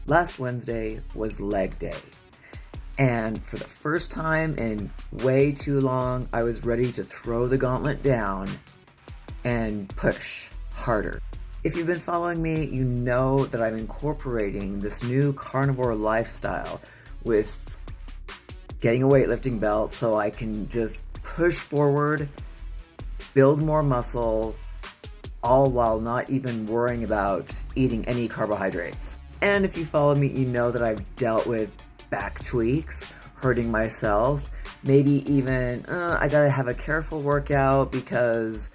Last Wednesday was leg day, and for the first time in way too long, I was ready to throw the gauntlet down and push harder. If you've been following me, you know that I'm incorporating this new carnivore lifestyle with getting a weightlifting belt so I can just push forward, build more muscle, all while not even worrying about eating any carbohydrates. And if you follow me, you know that I've dealt with back tweaks, hurting myself, maybe even I gotta have a careful workout because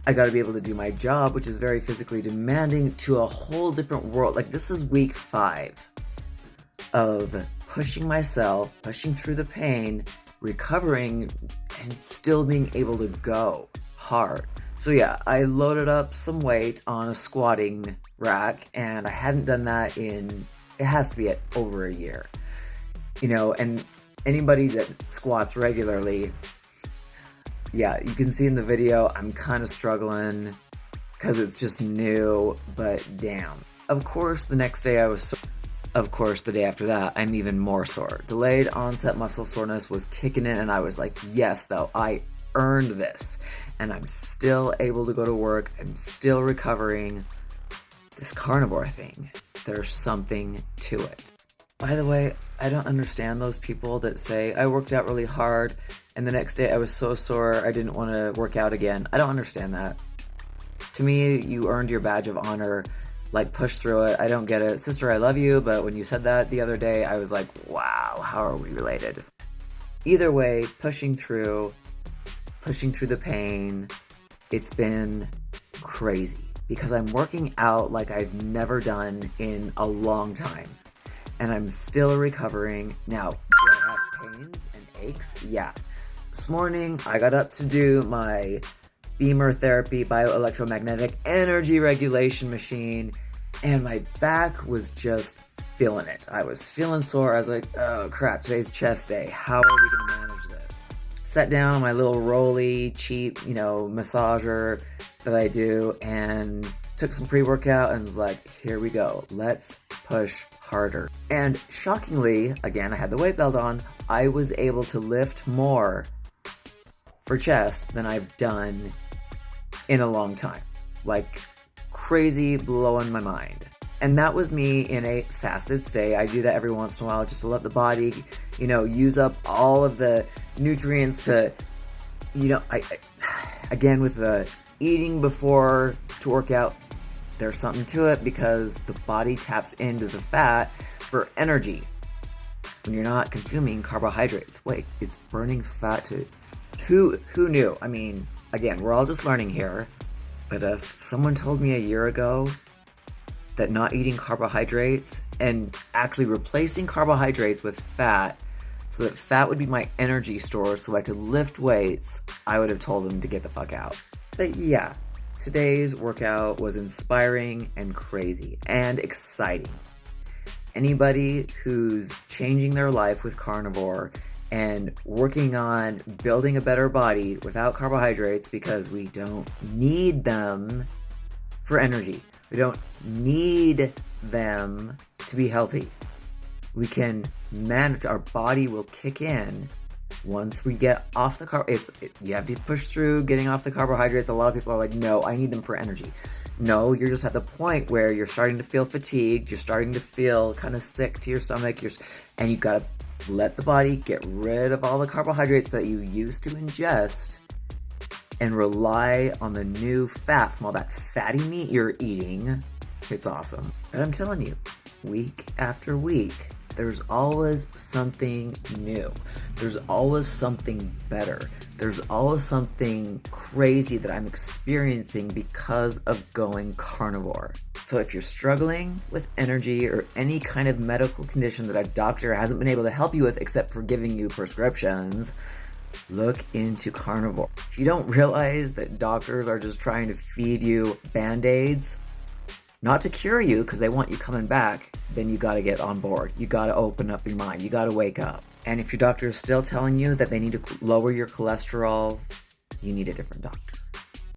I gotta be able to do my job, which is very physically demanding, to a whole different world. Like, this is week 5 of pushing myself, pushing through the pain, recovering, and still being able to go hard. So yeah, I loaded up some weight on a squatting rack, and I hadn't done that in, it has to be at over a year. You know, and anybody that squats regularly, yeah, you can see in the video, I'm kind of struggling because it's just new, but damn. Of course, the next day I was sore. Of course, the day after that, I'm even more sore. Delayed onset muscle soreness was kicking in, and I was like, yes, though, I earned this. And I'm still able to go to work. I'm still recovering. This carnivore thing, there's something to it. By the way, I don't understand those people that say, I worked out really hard, and the next day I was so sore I didn't want to work out again. I don't understand that. To me, you earned your badge of honor. Like, push through it. I don't get it. Sister, I love you, but when you said that the other day, I was like, wow, how are we related? Either way, pushing through the pain, it's been crazy because I'm working out like I've never done in a long time, and I'm still recovering. Now, do I have pains and aches? Yeah. This morning, I got up to do my Beamer Therapy bioelectromagnetic energy regulation machine, and my back was just feeling it. I was feeling sore. I was like, oh crap, today's chest day. How are we gonna manage this? Sat down on my little Rolly, cheap, massager that I do, and took some pre-workout and was like, here we go. Let's push harder. And shockingly, again, I had the weight belt on, I was able to lift more for chest than I've done in a long time. Like, crazy, blowing my mind. And that was me in a fasted state. I do that every once in a while just to let the body, use up all of the nutrients to, again, with the eating before to work out, there's something to it because the body taps into the fat for energy when you're not consuming carbohydrates. Wait, it's burning fat too. Who knew? I mean, again, we're all just learning here, but if someone told me a year ago that not eating carbohydrates and actually replacing carbohydrates with fat so that fat would be my energy store so I could lift weights, I would have told them to get the fuck out. But yeah, today's workout was inspiring and crazy and exciting. Anybody who's changing their life with carnivore and working on building a better body without carbohydrates, because we don't need them for energy. We don't need them to be healthy. We can manage, our body will kick in once we get off the you have to push through getting off the carbohydrates. A lot of people are like, no, I need them for energy. No, you're just at the point where you're starting to feel fatigued, you're starting to feel kind of sick to your stomach, and you've got to let the body get rid of all the carbohydrates that you used to ingest and rely on the new fat from all that fatty meat you're eating. It's awesome. And I'm telling you, week after week, there's always something new. There's always something better. There's always something crazy that I'm experiencing because of going carnivore. So if you're struggling with energy or any kind of medical condition that a doctor hasn't been able to help you with except for giving you prescriptions, look into carnivore. If you don't realize that doctors are just trying to feed you Band-Aids, not to cure you because they want you coming back, then you gotta get on board. You gotta open up your mind. You gotta wake up. And if your doctor is still telling you that they need to lower your cholesterol, you need a different doctor.